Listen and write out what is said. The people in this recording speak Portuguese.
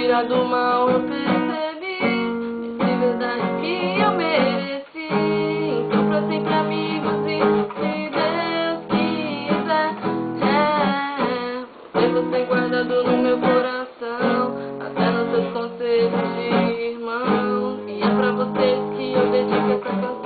tirar do mal eu percebi. Disse verdade que eu mereci. Então pra sempre amigos e se Deus quiser, ter você guardado no meu coração, até nos seus conselhos de irmão. E é pra vocês que eu dedico essa canção.